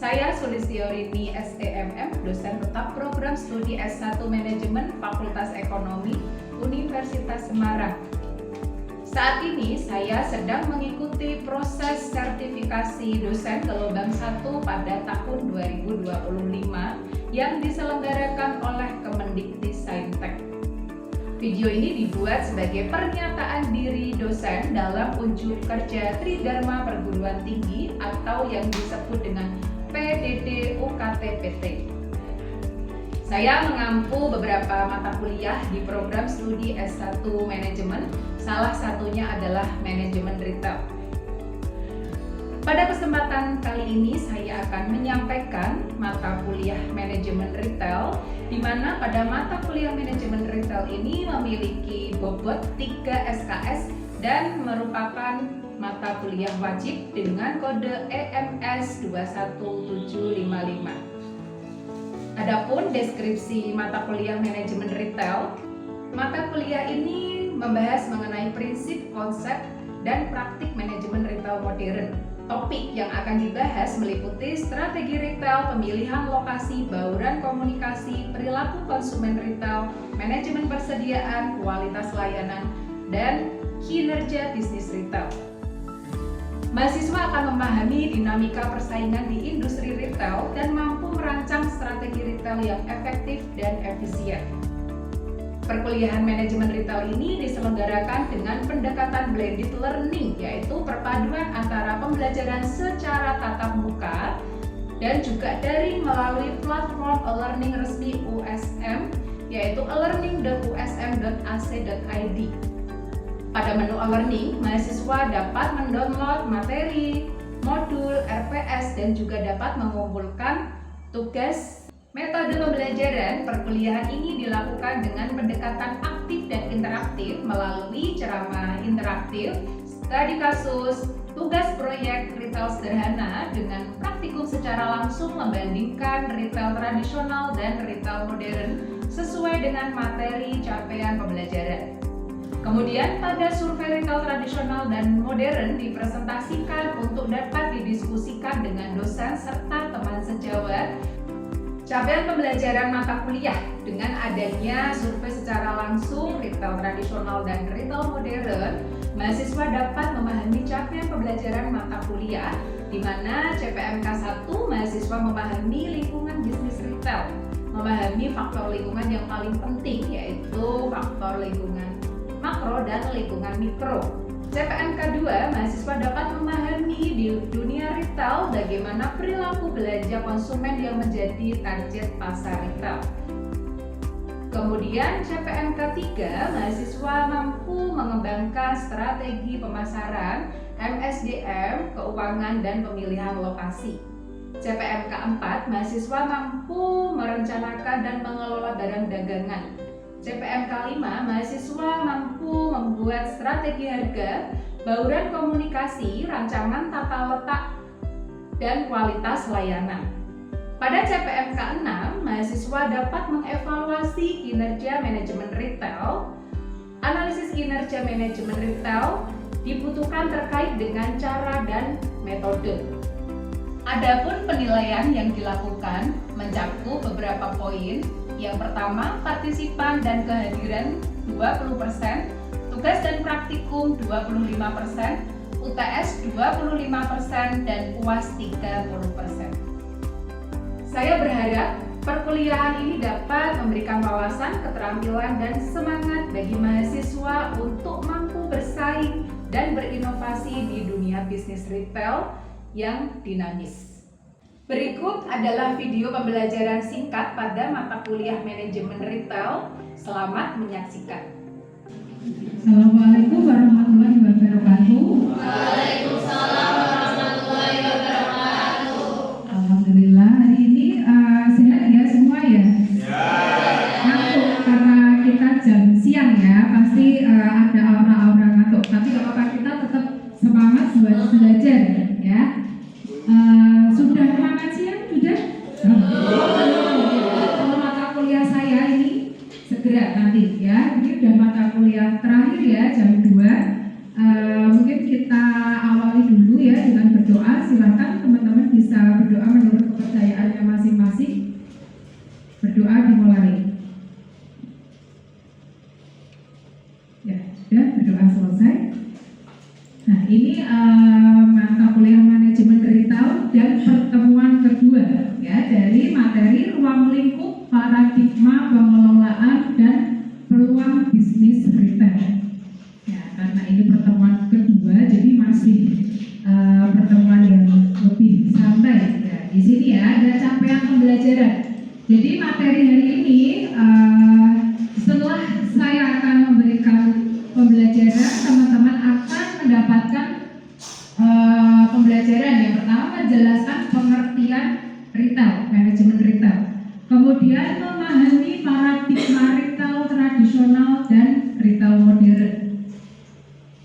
Saya Sulistiorini SEMM, dosen tetap program studi S1 Manajemen Fakultas Ekonomi Universitas Semarang. Saat ini saya sedang mengikuti proses sertifikasi dosen gelombang 1 pada tahun 2025 yang diselenggarakan oleh Kemendikti-Saintek. Video ini dibuat sebagai pernyataan diri dosen dalam unjuk kerja Tridharma Perguruan Tinggi atau yang disebut dengan PDD UKT-PT. Saya mengampu beberapa mata kuliah di program studi S1 Manajemen, salah satunya adalah Manajemen Retail. Pada kesempatan kali ini saya akan menyampaikan mata kuliah Manajemen Retail, di mana pada mata kuliah Manajemen Retail ini memiliki bobot 3 SKS dan merupakan mata kuliah wajib dengan kode EMS 21755. Adapun deskripsi mata kuliah Manajemen Retail, mata kuliah ini membahas mengenai prinsip, konsep, dan praktik manajemen retail modern. Topik yang akan dibahas meliputi strategi retail, pemilihan lokasi, bauran komunikasi, perilaku konsumen retail, manajemen persediaan, kualitas layanan, dan kinerja bisnis retail. Mahasiswa akan memahami dinamika persaingan di industri retail dan mampu merancang strategi retail yang efektif dan efisien. Perkuliahan manajemen retail ini diselenggarakan dengan pendekatan blended learning, yaitu perpaduan antara pembelajaran secara tatap muka dan juga daring melalui platform e-learning resmi USM, yaitu elearning.usm.ac.id. Pada menu e-learning, mahasiswa dapat mendownload materi, modul, RPS, dan juga dapat mengumpulkan tugas. Metode pembelajaran perkuliahan ini dilakukan dengan pendekatan aktif dan interaktif melalui ceramah interaktif, studi kasus, tugas proyek retail sederhana dengan praktikum secara langsung membandingkan retail tradisional dan retail modern sesuai dengan materi capaian pembelajaran. Kemudian pada survei retail tradisional dan modern dipresentasikan untuk dapat didiskusikan dengan dosen serta teman sejawat. Capaian pembelajaran mata kuliah dengan adanya survei secara langsung retail tradisional dan retail modern, mahasiswa dapat memahami capaian pembelajaran mata kuliah, di mana CPMK 1 mahasiswa memahami lingkungan bisnis retail, memahami faktor lingkungan yang paling penting yaitu faktor lingkungan makro dan lingkungan mikro. CPMK 2 mahasiswa dapat memahami di dunia retail bagaimana perilaku belanja konsumen yang menjadi target pasar retail. Kemudian CPMK 3 mahasiswa mampu mengembangkan strategi pemasaran, MSDM, keuangan, dan pemilihan lokasi. CPMK 4 mahasiswa mampu merencanakan dan mengelola barang dagangan. CPMK 5 mahasiswa mampu membuat strategi harga, bauran komunikasi, rancangan tata letak, dan kualitas layanan. Pada CPMK 6, mahasiswa dapat mengevaluasi kinerja manajemen retail. Analisis kinerja manajemen retail dibutuhkan terkait dengan cara dan metode. Adapun penilaian yang dilakukan mencakup beberapa poin. Yang pertama, partisipan dan kehadiran 20%, tugas dan praktikum 25%, UTS 25%, dan UAS 30%. Saya berharap perkuliahan ini dapat memberikan wawasan, keterampilan, dan semangat bagi mahasiswa untuk mampu bersaing dan berinovasi di dunia bisnis retail yang dinamis. Berikut adalah video pembelajaran singkat pada mata kuliah manajemen retail. Selamat menyaksikan. Assalamualaikum warahmatullahi wabarakatuh. Waalaikumsalam warahmatullahi wabarakatuh. Alhamdulillah hari ini sehat ya semua ya. Ngantuk karena kita jam siang ya, pasti ada aura-aura ngantuk. Tapi kalau kita tetap semangat buat belajar ya. Sudah makan siang sudah? Kalau mata kuliah saya ini segera nanti ya. Ini udah mata kuliah terakhir ya jam 2. Mungkin kita awali mata kuliah manajemen retail dan pertemuan kedua ya dari materi ruang lingkup paradigma pengelolaan dan peluang bisnis retail. Ya, karena ini pertemuan kedua, jadi masih pertemuan yang lebih santai. Ya, di sini ya ada capaian pembelajaran. Jadi materi hari ini setelah saya akan memberikan pembelajaran, teman-teman akan mendapatkan pembelajaran yang pertama menjelaskan pengertian retail, manajemen retail. Kemudian memahami paradigma retail tradisional dan retail modern.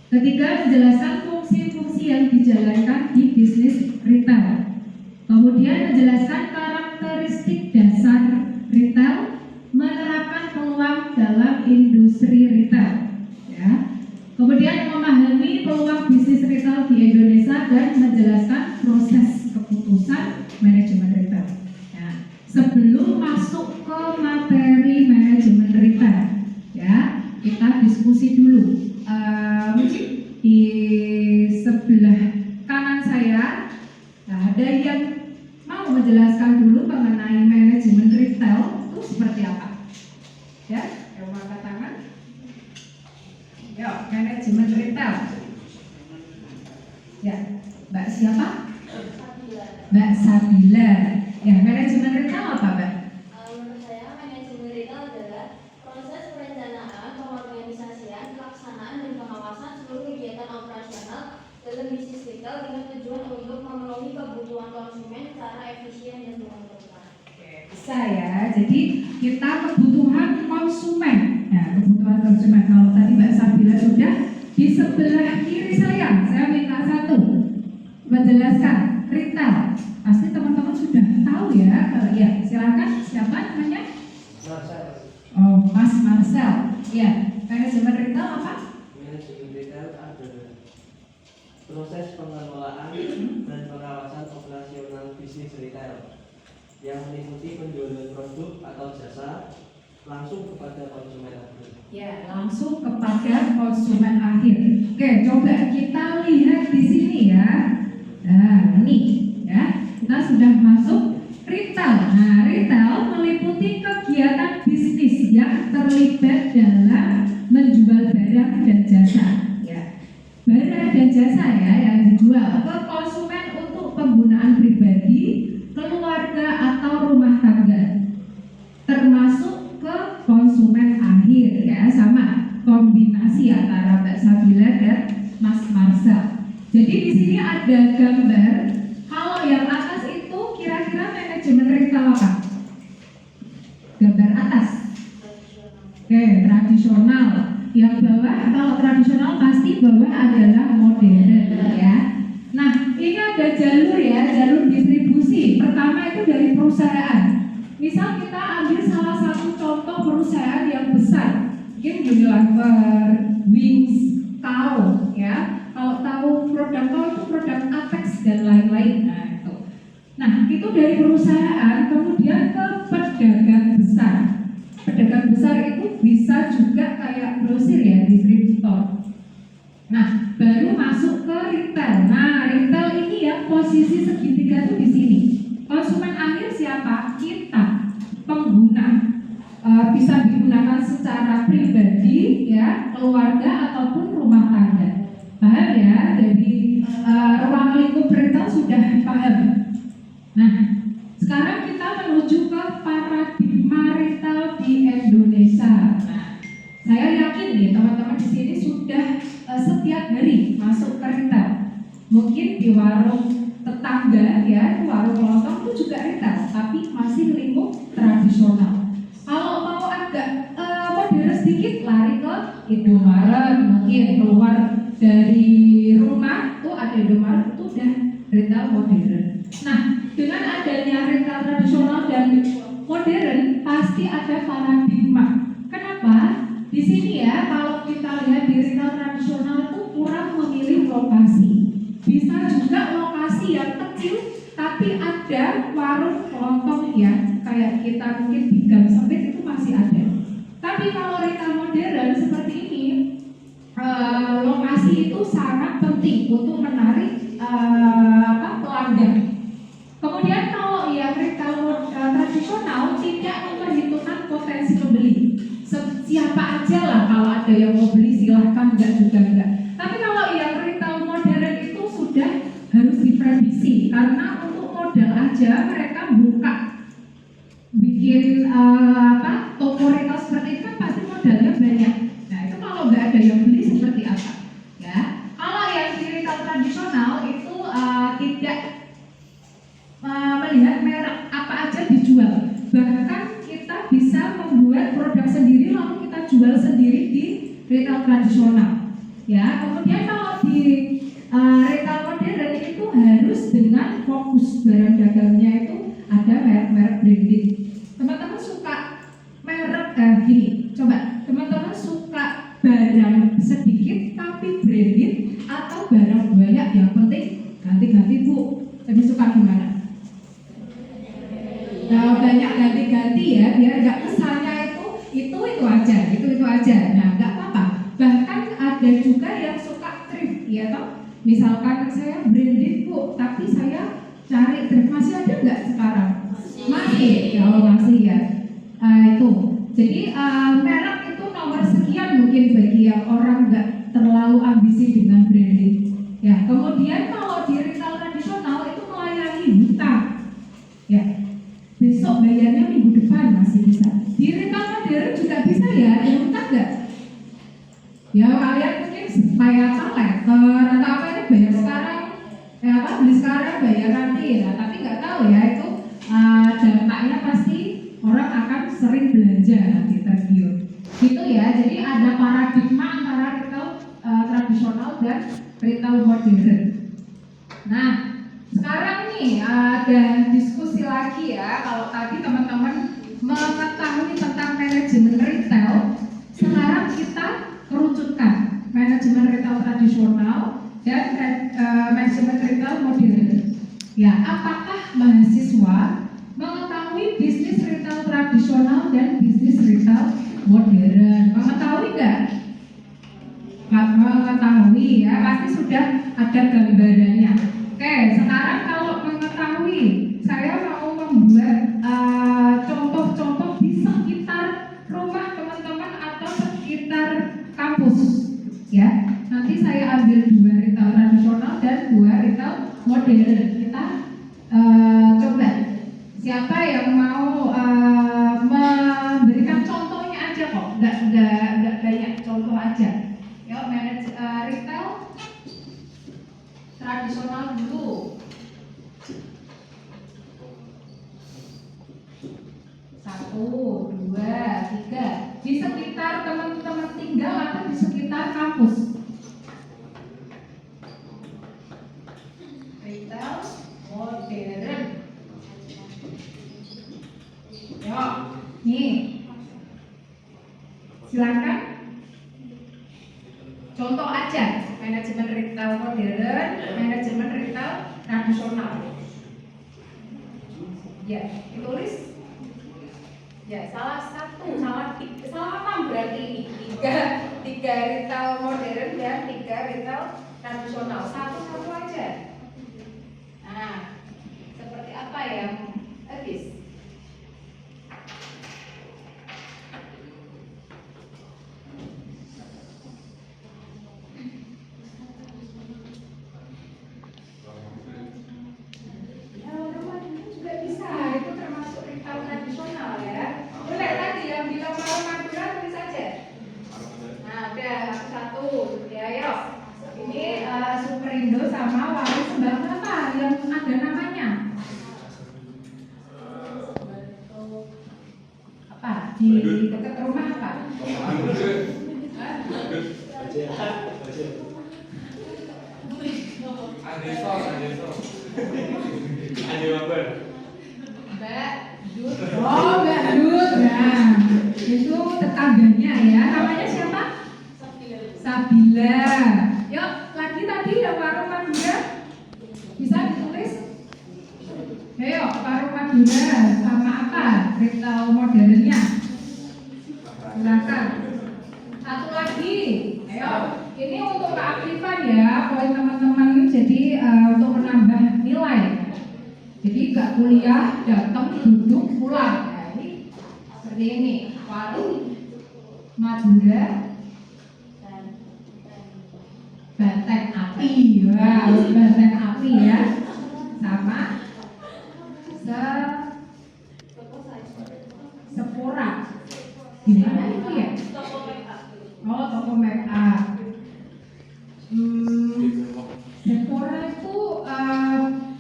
Ketiga, menjelaskan fungsi-fungsi yang dijalankan di bisnis retail. Kemudian menjelaskan karakteristik dasar retail, menerapkan peluang dalam industri retail. Ya. Kemudian memahami peluang bisnis retail di Indonesia dan menjelaskan proses keputusan manajemen retail. Ya. Sebelum masuk ke materi manajemen retail, ya kita diskusi dulu. Mungkin di sebelah kanan saya ada yang mau menjelaskan dulu mengenai manajemen retail itu seperti apa? Ya, yang angkat tangan. Yuk, manajemen retail. Ya, Mbak siapa? Mbak Sabila. Ya, manajemen retail apa, Mbak? Menurut saya, manajemen retail adalah proses perencanaan, pengorganisasian, pelaksanaan, dan pengawasan seluruh kegiatan operasional dalam bisnis retail dengan tujuan untuk memenuhi kebutuhan konsumen secara efisien dan berkelanjutan. Bisa ya, jadi kita kebutuhan konsumen. Nah, kebutuhan konsumen. Kalau tadi Mbak Sabila sudah di sebelah kiri saya minta satu menjelaskan retail. Pasti teman-teman sudah tahu ya. Kalau ya, silakan. Siapa namanya? Marcel. Oh, Mas Marcel. Ya, manajemen retail apa? Manajemen retail adalah proses pengelolaan dan pengawasan operasional bisnis retail yang meliputi penjualan produk atau jasa langsung kepada konsumen akhir. Ya, langsung kepada konsumen akhir. Oke, coba kita lihat di sini ya. Nah, ini ya, kita sudah masuk retail. Nah, retail meliputi kegiatan bisnis yang terlibat dalam menjual barang dan jasa. Ya, barang dan jasa ya yang dijual ke konsumen untuk penggunaan pribadi, keluarga atau rumah tangga, termasuk ke konsumen akhir ya, sama kombinasi antara Mbak Sabila dan Mas Marcel. Jadi di sini ada gambar. Kalau yang atas itu kira-kira manajemen retail apa? Gambar atas. Oke, tradisional. Yang bawah, kalau tradisional pasti bawah adalah modern ya. Nah, ini ada jalur ya, jalur distribusi. Pertama itu dari perusahaan. Misal kita ambil salah satu contoh perusahaan yang besar, mungkin Unilever, Wings, Kao ya. Kalau tahu produk Kao itu produk Apex dan lain-lain. Nah, itu dari perusahaan kemudian ke pedagang besar. Pedagang besar itu bisa juga kayak grosir ya, distributor. Nah, baru masuk ke retail. Nah, retail ini ya posisi segitiga tuh di sini. Konsumen akhir siapa? Kita, pengguna. Bisa digunakan secara pribadi ya, keluarga ataupun rumah tangga. Paham ya? Jadi ruang lingkup retail sudah paham. Nah, sekarang kita menuju ke paradigma retail di Indonesia. Nah, saya yakin nih teman-teman di sini sudah setiap hari masuk ke retail. Mungkin di warung tetangga ya, warung lontong itu juga retail, tapi masih lingkup tradisional. Kalau mau agak modern sedikit, lari ke Indomaret, mungkin keluar dari rumah tuh ada Indomaret, itu udah retail modern. Nah, dengan adanya retail tradisional dan modern, pasti ada paradigma. Kenapa? Di sini ya, kalau kita lihat di retail tradisional itu kurang memilih lokasi. Bisa juga lokasi yang kecil, tapi ada warung kelontong ya, kayak kita mungkin di gang sempit itu masih ada. Tapi kalau retail modern seperti ini, lokasi itu sangat penting untuk menarik pelanggan. Kemudian kalau yang retail tradisional tidak memperhitungkan potensi pembeli. Siapa aja lah, kalau ada yang mau beli silahkan, enggak juga enggak. Tapi kalau yang retail modern itu sudah harus diprediksi, karena untuk modal aja mereka buka bikin toko retail seperti itu kan pasti modalnya banyak. Nah itu kalau nggak ada yang beli seperti apa? Ya, kalau yang di retail tradisional itu tidak melihat merek apa aja dijual. Bahkan kita bisa membuat produk sendiri lalu kita jual sendiri di retail tradisional. Ya, kemudian kalau di retail modern itu harus dengan fokus barang dagangnya itu ada merek-merek branding. Teman-teman suka merek gini, coba teman-teman suka barang sedikit tapi branded atau barang banyak yang penting ganti-ganti Bu? Lebih suka gimana? Nah, banyak ganti-ganti ya, biar nggak kesannya itu aja. Nah, nggak apa-apa. Bahkan ada juga yang suka thrift, ya toh. Misalkan saya branded Bu, tapi saya cari thrift, masih ada nggak sekarang? Masih, kalau masih ya. Itu. Jadi merek itu nomor sekian mungkin bagi yang orang nggak terlalu ambisi dengan branded. Ya, kemudian kalau di retail tradisional itu melayani hutang. Ya. Besok bayarnya minggu depan masih bisa. Di retail modern juga bisa ya, ada hutang nggak? Ya kalian mungkin kayak letter atau apa ini bayar sekarang, beli sekarang bayar nanti. Nah, tapi nggak tahu ya itu dampaknya pasti orang akan sering belanja nanti tergiur. Gitu ya. Jadi ada paradigma antara retail tradisional dan retail modern. Nah, sekarang nih ada diskusi lagi ya. Kalau tadi teman-teman mengetahui tentang manajemen retail, sekarang kita kerucutkan manajemen retail tradisional dan manajemen retail modern. Ya, apakah mahasiswa mengetahui bisnis retail tradisional dan bisnis retail modern? Mengetahui nggak? Mengetahui ya, pasti sudah ada gambarannya. Oke, sekarang kalau mengetahui, saya mau membuat contoh-contoh di sekitar rumah teman-teman atau sekitar kampus. Ya, nanti saya ambil 2 retail tradisional dan 2 retail modern. Kita coba. Siapa yang mau memberikan contohnya aja kok? Nggak banyak, contoh aja. Yuk, manage retail tradisional dulu. 1, 2, 3. Di sekitar teman-teman tinggal atau di sekitar kampus. Retail modern. Yuk, nih. Silakan. Contoh aja, manajemen retail modern, manajemen retail tradisional. Ya, ditulis. Ya, salah 6 berarti ini. 3 retail modern dan 3 retail tradisional. Satu-satu aja. Nah, seperti apa yang habis? Superindo sama Wali Sembako apa yang ada namanya? Apa? Di dekat rumah apa? Mbak Dut. Nah, itu tetangganya ya. Namanya siapa? Sabila. Yuk, lagi tadi yang warung Madura bisa ditulis. Ayo, warung Madura sama apa? Retail modernnya. Silakan. Satu lagi. Ayo. nilai. Jadi nggak kuliah, datang, duduk, pulang. Nah, ini seperti ini. Warung Madura Banteng Api. Wah, Banteng Api ya. Sama Sephora. Gimana itu ya? Oh, toko make up. Sephora itu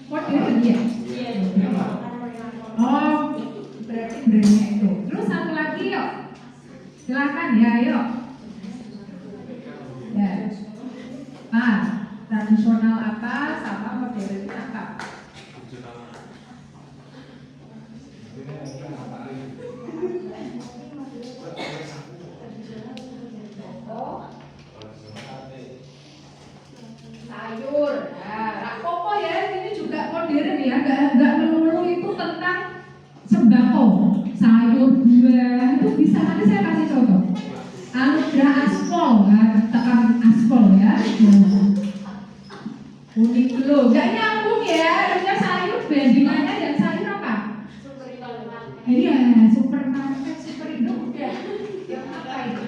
modern ya? Oh, berarti brandnya itu. Terus satu lagi yuk. Silakan ya, yuk. Ya. Ah, tradisional apa sama modern apa? Sayur, nah, pokok ya ini juga modern ya, nggak melulu itu tentang sembako, sayur, buah itu bisa. Nanti saya kasih contoh. Anugerah aspol, tekan aspol ya. Unik dulu, nggak nyambung ya. Harusnya sayur bandingannya dan sayur apa? Iya, supermarket, Superindo udah. Yang apa itu?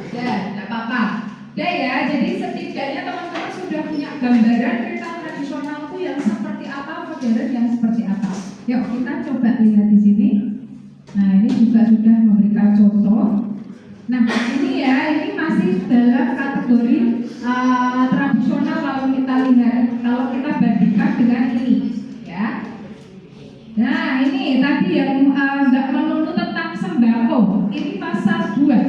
Ya, nggak apa-apa. Ya, jadi setidaknya teman-teman sudah punya gambaran retail tradisional itu yang seperti apa, modern yang seperti apa. Yuk kita coba lihat di sini. Nah, ini juga sudah memberikan contoh. Nah, ini ya, ini masih dalam kategori tradisional kalau kita lihat, kalau kita bandingkan dengan ini, ya. Nah, ini tadi yang nggak melulu tentang sembako. Ini pasar buah,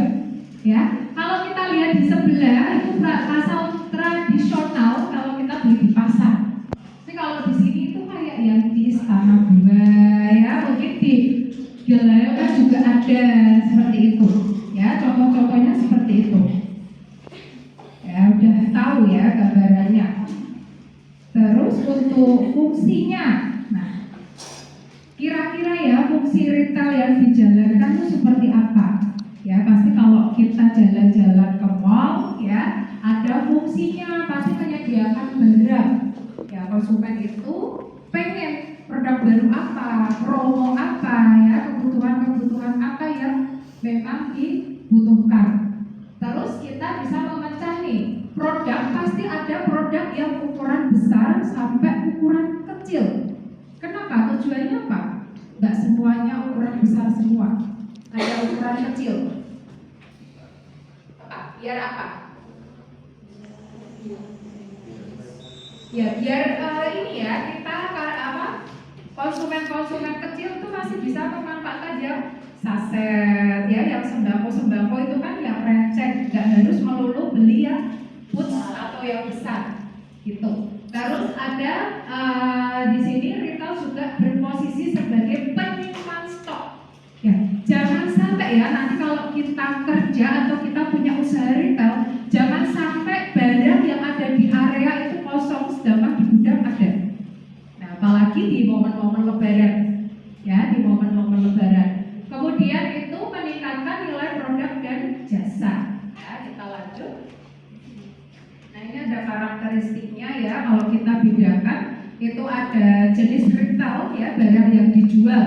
ya. Kalau kita lihat di sebelah itu pasar tradisional kalau kita beli di pasar. Tapi kalau di sini itu kayak yang di Istana Buah, ya, mungkin di Gelayo kan juga ada seperti itu, ya. Contoh-contohnya seperti itu. Ya, udah tahu ya gambarannya. Terus untuk fungsinya, nah, kira-kira ya fungsi retail yang dijalankan itu seperti apa? Ya, pasti kalau kita jalan-jalan ke mall, ya, ada fungsinya, pasti menyediakan barang. Ya, konsumen itu pengen produk baru apa, promo apa, ya, kebutuhan-kebutuhan apa yang memang dibutuhkan. Terus kita bisa memecah nih, produk pasti ada produk yang ukuran besar sampai ukuran kecil. Kenapa? Tujuannya apa? Nggak semuanya ukuran besar semua, ada ukuran kecil. Biar apa? Ya biar ini ya, kita konsumen kecil itu masih bisa memanfaatkan yang saset ya, yang sembako itu kan yang receh, nggak harus melulu beli yang pouch atau yang besar gitu. Terus ada di sini retail juga berposisi sebagai penyimpan stok. Ya, jangan sampai ya nanti kalau kita kerja atau kita punya usaha retail, jangan sampai barang yang ada di area itu kosong sedangkan di gudang ada. Nah, apalagi di momen-momen lebaran, ya, di momen-momen lebaran. Kemudian itu meningkatkan nilai produk dan jasa. Ya, kita lanjut. Nah, ini ada karakteristiknya ya, kalau kita bedakan itu ada jenis retail ya, barang yang dijual.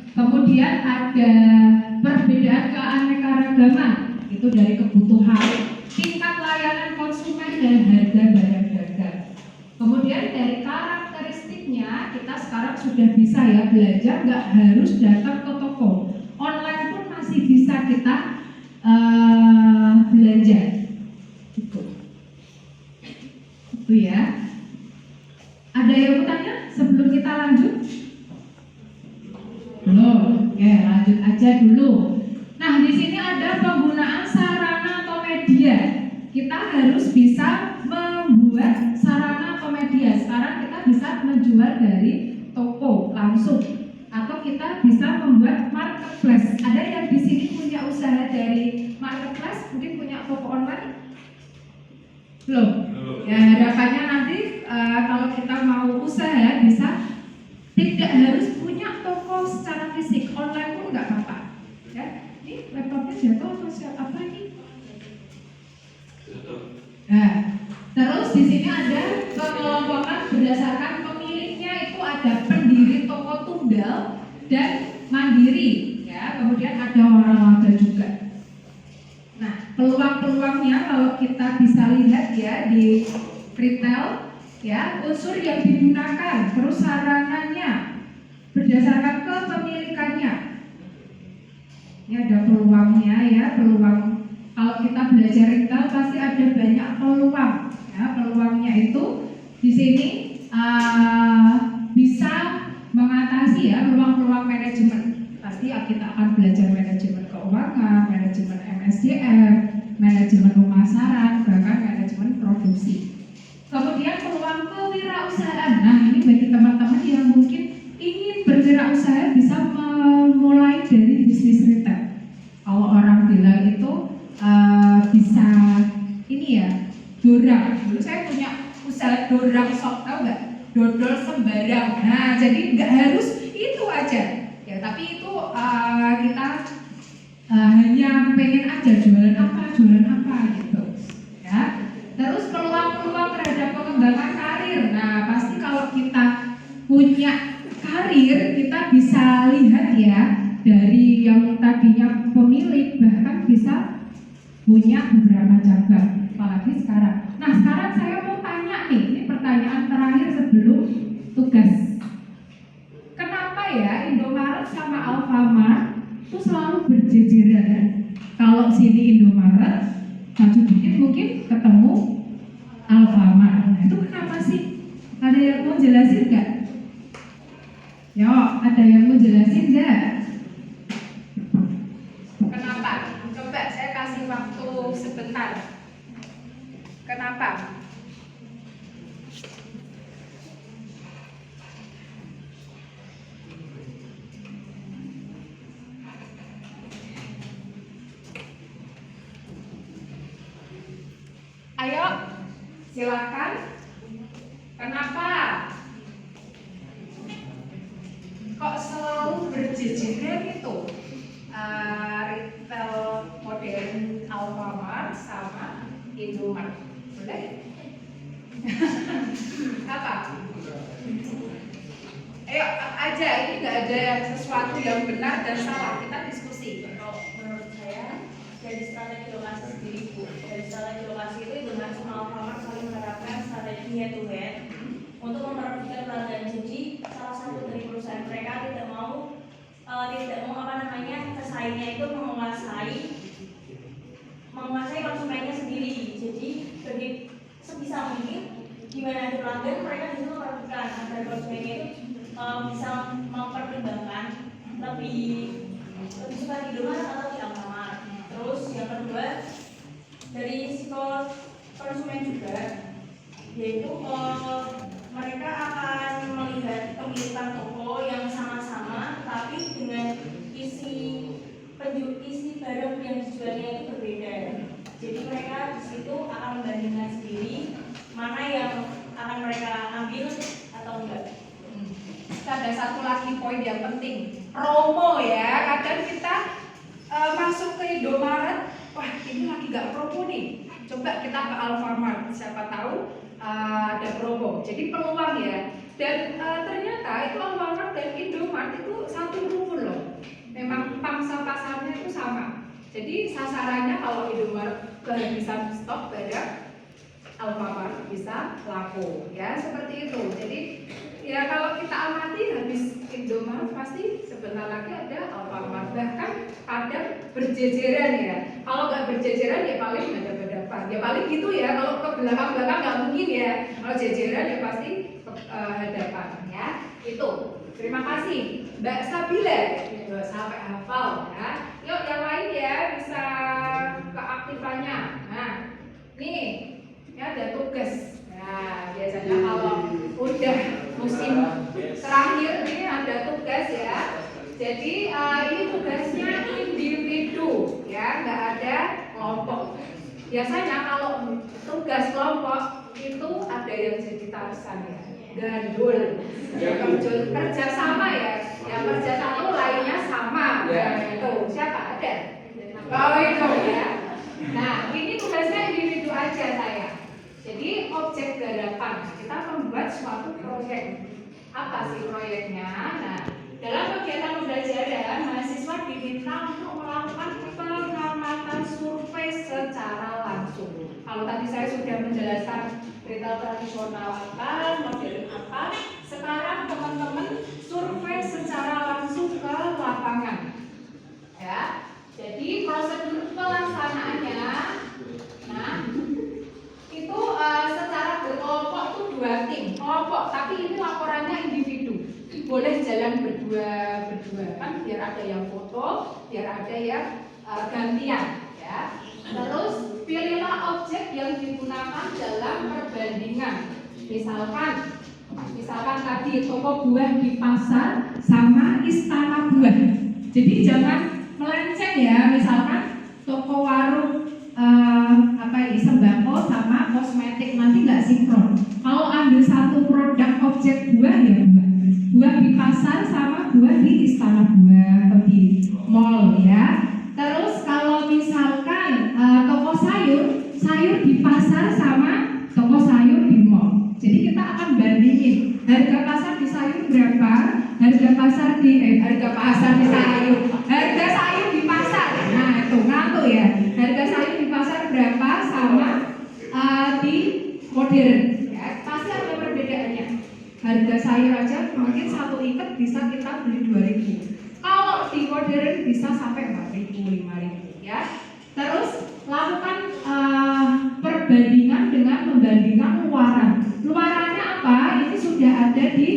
Kemudian ada perbedaan keanekaragaman, itu dari kebutuhan, tingkat layanan konsumen dan harga barang dagang. Kemudian dari karakteristiknya kita sekarang sudah bisa ya belajar, nggak harus datang ke toko, online pun masih bisa kita belanja. Itu ya. Ada yang mau tanya sebelum kita lanjut? Belum. Oke, lanjut aja dulu. Nah, di sini ada penggunaan sarana atau media. Kita harus bisa membuat sarana atau media. Sekarang kita bisa menjual dari toko langsung, atau kita bisa membuat marketplace. Ada yang di sini punya usaha dari marketplace, mungkin punya toko online? Belum. Ya, harapannya nanti kalau kita mau usaha bisa tidak harus punya punya toko secara fisik, online pun nggak apa-apa. Ya, ini laptopnya jatuh atau siapa apa ini? Nah, terus di sini ada pengelompokan berdasarkan pemiliknya, itu ada pendiri toko tunggal dan mandiri, ya. Kemudian ada waralaba juga. Nah, peluang-peluangnya kalau kita bisa lihat ya di retail, ya, unsur yang digunakan, terus sarananya berdasarkan kepemilikannya. Ini ada peluangnya ya, peluang kalau kita belajar retail pasti ada banyak peluang. Ya, peluangnya itu di sini bisa mengatasi ya peluang-peluang manajemen. Pasti kita akan belajar manajemen keuangan, manajemen MSDM, manajemen pemasaran, bahkan manajemen produksi. Kemudian peluang kewirausahaan. Nah, ini bagi teman-teman yang mungkin ingin berwirausaha bisa memulai dari bisnis retail. Kalau orang bilang itu bisa ini ya, dorang. Dulu saya punya usaha dorang shop, tahu nggak? Dodol sembarang. Nah, jadi nggak harus itu aja. Ya, tapi itu kita hanya pengen aja jualan apa gitu. Ya. Terus peluang-peluang terhadap pengembangan karir. Nah, pasti kalau kita punya karir, kita bisa lihat ya dari yang tadinya pemilik bahkan bisa punya beberapa cabang, apalagi sekarang. Nah, sekarang saya mau tanya nih, ini pertanyaan terakhir sebelum tugas. Kenapa ya Indomaret sama Alfamart itu selalu berjejeran? Kalau sini Indomaret, maju dikit mungkin ketemu Alfamart. Nah, itu kenapa sih? Ada yang mau jelasin nggak? Yo, ada yang mau jelasin nggak? Kenapa? Coba saya kasih waktu sebentar. Kenapa? Ayo, silakan. Kenapa? Kok selalu berjejeran itu? Retail modern Alfamart sama Indomaret. Boleh? Apa? Ayo aja, ini nggak ada sesuatu yang benar dan salah. Kita diskusi. Kalau menurut saya dari strategi lokasi sendiri Bu, dari strategi lokasi itu Indomaret sama Alfamart saling menerapkan strategi head to head untuk memperhatikan pelanggan. Jadi salah satu dari perusahaan mereka tidak mau pesaingnya itu menguasai konsumennya sendiri. Jadi sebisa mungkin di mana ada pelanggan mereka bisa memperhatikan agar konsumennya itu bisa mempertimbangkan lebih suka di Indomaret atau di Alfamart. Terus yang kedua dari risiko konsumen juga, yaitu mereka akan melihat pemilikan toko yang sama-sama tapi dengan isi barang yang dijualnya itu berbeda. Jadi mereka di situ akan membandingkan sendiri mana yang akan mereka ambil atau enggak. Ada satu lagi poin yang penting, promo ya. Kadang kita masuk ke Indomaret, wah ini lagi gak promo nih, coba kita ke Alfamart, siapa tahu ada promo. Jadi peluang ya. Dan ternyata itu Alfamart dan Indomaret itu satu rumpun loh. Memang pangsa pasarnya itu sama. Jadi sasarannya kalau Indomaret kehabisan stok barang, Alfamart bisa laku ya, seperti itu. Jadi ya kalau kita amati habis Indomaret pasti sebentar lagi ada Alfamart, bahkan kadang berjejeran ya. Kalau nggak berjejeran ya paling hadap-hadapan, ya paling gitu ya. Kalau ke belakang-belakang nggak mungkin ya. Kalau jejeran ya pasti hadapan ya. Itu. Terima kasih Mbak Sabila, sampai hafal ya. Yuk yang lain ya bisa keaktifannya. Nah, nih ini ada tugas. Nah, biasanya kalau udah musim terakhir ini ada tugas ya. Jadi ini tugasnya individu ya, nggak ada kelompok. Biasanya kalau tugas kelompok itu ada yang jadi Tarzan ya, gandul, kerja sama ya. Yang kerja satu lainnya sama. Itu siapa? Ada? Oh itu ya. Nah ini tugasnya individu aja saya. Jadi objek garapan. Kita membuat suatu proyek. Apa sih proyeknya? Nah dalam kegiatan pembelajaran mahasiswa diminta untuk melakukan pengamatan survei secara langsung. Kalau tadi saya sudah menjelaskan retail tradisional apa, modern apa, sekarang teman-teman survei secara langsung ke lapangan. Ya, jadi prosedur pelaksanaannya, nah itu secara berkelompok itu 2 tim, kelompok, tapi ini laporannya individu. Boleh jalan berdua kan, biar ada yang foto, biar ada yang gantian, ya. Terus pilihlah objek yang digunakan dalam perbandingan. Misalkan tadi toko buah di pasar sama istana buah. Jadi jangan melenceng ya. Misalkan toko warung sembako sama kosmetik, nanti nggak sinkron. Kalau ambil satu produk objek buah ya buah di pasar sama buah di istana buah atau di mall ya. Terus kalau misalkan toko sayur di pasar sama toko sayur di mall. Jadi kita akan bandingin harga pasar di sayur berapa, harga pasar di sayur, harga sayur di pasar. Nah itu ngatur ya. Harga sayur di pasar berapa sama di modern. Ya, pasti ada perbedaannya. Harga sayur aja mungkin 1 ikat bisa kita beli 2.000. Kalau di modern bisa sampai 4.000, 5.000 ya. Terus lakukan perbandingan dengan membandingkan luaran. Luarannya apa? Ini sudah ada di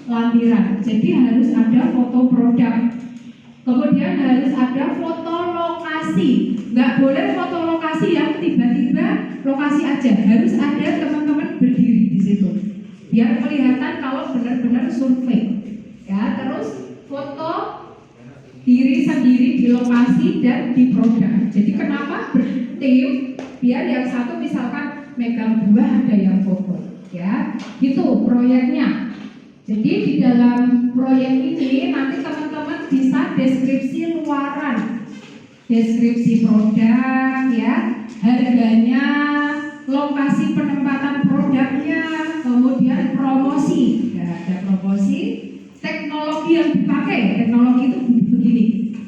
lampiran. Jadi harus ada foto produk. Kemudian harus ada foto lokasi. Nggak boleh foto lokasi yang tiba-tiba lokasi aja. Harus ada teman-teman berdiri di situ. Biar kelihatan kalau benar-benar survei. Ya, terus foto diri sendiri di lokasi dan di produk. Jadi kenapa bertim? Biar yang satu misalkan megang buah, ada yang foto. Ya, itu proyeknya. Jadi di dalam proyek ini nanti teman-teman bisa deskripsi luaran, deskripsi produk, ya, harganya, lokasi penempatan produknya, kemudian promosi. Ya, ada promosi. Teknologi yang dipakai, teknologi itu begini.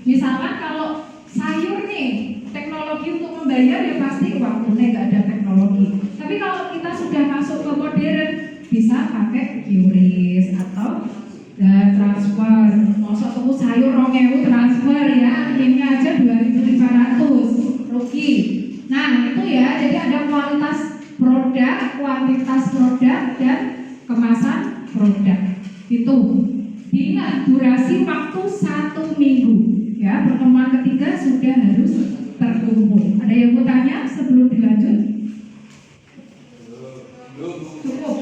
Misalkan kalau sayur nih, teknologi untuk membayar ya pasti uang tunai, nggak ada teknologi. Tapi kalau kita sudah masuk ke modern, bisa pakai QRIS atau transfer. Masuk tuku sayur 2.000 transfer ya, ini aja 2.500 rugi. Nah itu ya, jadi ada kualitas produk, kuantitas produk dan kemasan produk. Itu. Ingat durasi waktu 1 minggu. Ya, pertemuan ketiga sudah harus terkumpul. Ada yang mau tanya sebelum dilanjut? Cukup.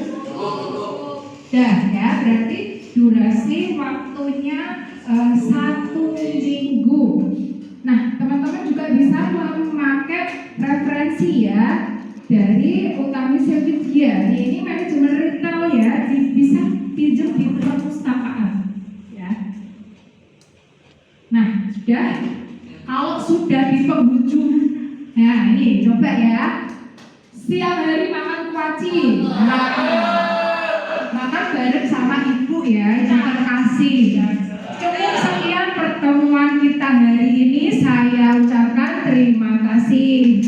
Dah ya, berarti durasi waktunya 1 minggu. Nah, teman-teman juga bisa memakai referensi ya dari Utami Sevidia. Ini manajemen retail ya, bisa pinjam di perpustakaan. Nah, sudah. Kalau sudah di penghujung, nah ini coba ya. Siang hari makan kuaci. Makan bareng sama ibu ya, yang terkasih. Cukup sekian pertemuan kita hari ini. Saya ucapkan terima kasih.